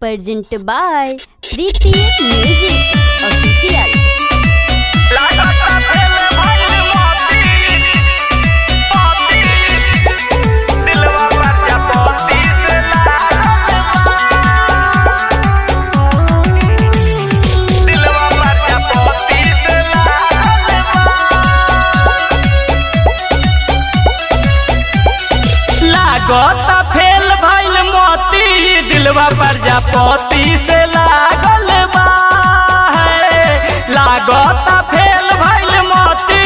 Presented by Preeti Music Official. गोता fail भइल मोती दिलवा प्रजापति से लागल बा है। लागता फेल भइल मोती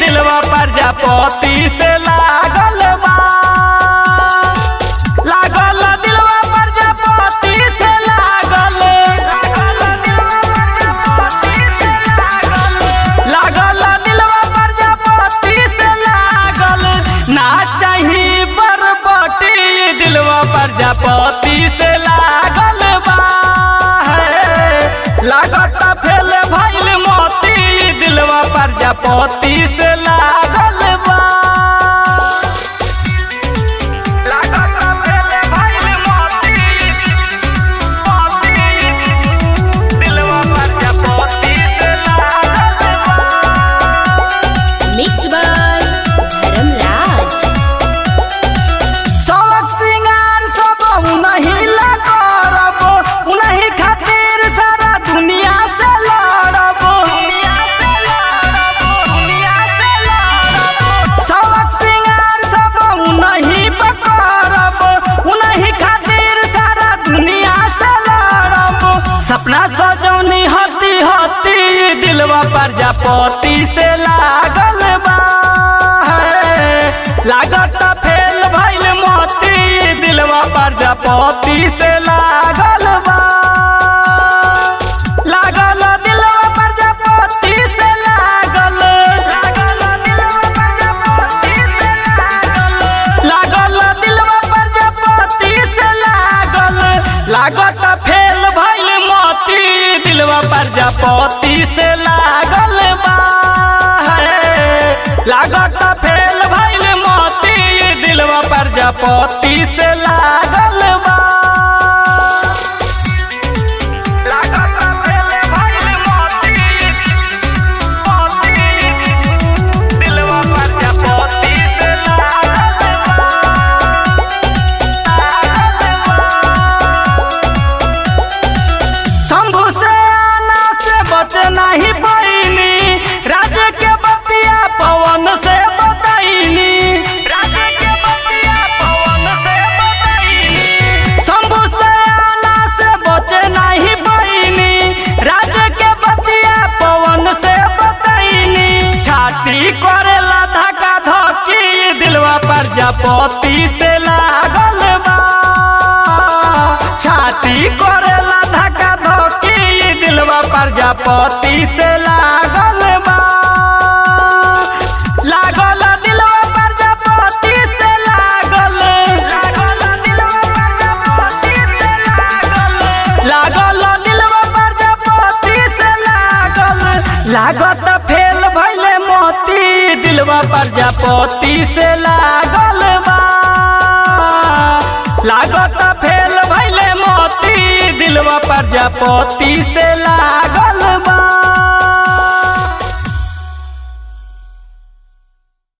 दिलवा प्रजापति से लागल बा। लागल दिलवा प्रजापति से लागल लागल दिलवा प्रजापति से लागल ना चाहिए दिलवा प्रजापति से लागल बा है। लागता फेल भइल मोती दिलवा प्रजापति से लागल बा। लागता फेल भइल मोती दिलवा प्रजापति से लागल बा। Mixed by Dharamraj. उन्हीं लगरब उन्हीं खातिर सारा दुनिया से लड़ब सबक सिंगार सब उन्हीं पकड़ब उन्हीं खातिर सारा दुनिया से लड़ब। सपना सजौनी हती हती दिलवा प्रजापति से लागल बा है। लागत फेल भइल मोती दिलवा प्रजापति से लागल बा। लागल दिलवा प्रजापति से लागल लागल दिलवा प्रजापति से लागल। लागत फेल भइल मोती दिलवा प्रजापति से लागल बा है। लागत फेल भइल मोती दिलवा प्रजापति से लागल बा। लागत फेल भइल मोती दिलवा प्रजापति से लागल बा। शंभू से आना से बच नहीं पैनी राज के बतिया पवन से बताइनी शंभू से आना से बच नहीं पैनी राज के बतिया पवन से बताइनी। छाती करेला धक्का धक्की दिलवा प्रजापति से लागल बा। छाती करेला धक्का धक्की दिलवा प्रजापति से लागल बा। लागल दिलवा प्रजापति से लागल लागल दिलवा प्रजापति से लागल। लागत फेल भइल मोती दिलवा प्रजापति से लागल बा। लागत फेल भइल मोती दिलवा प्रजापति से लागल बा।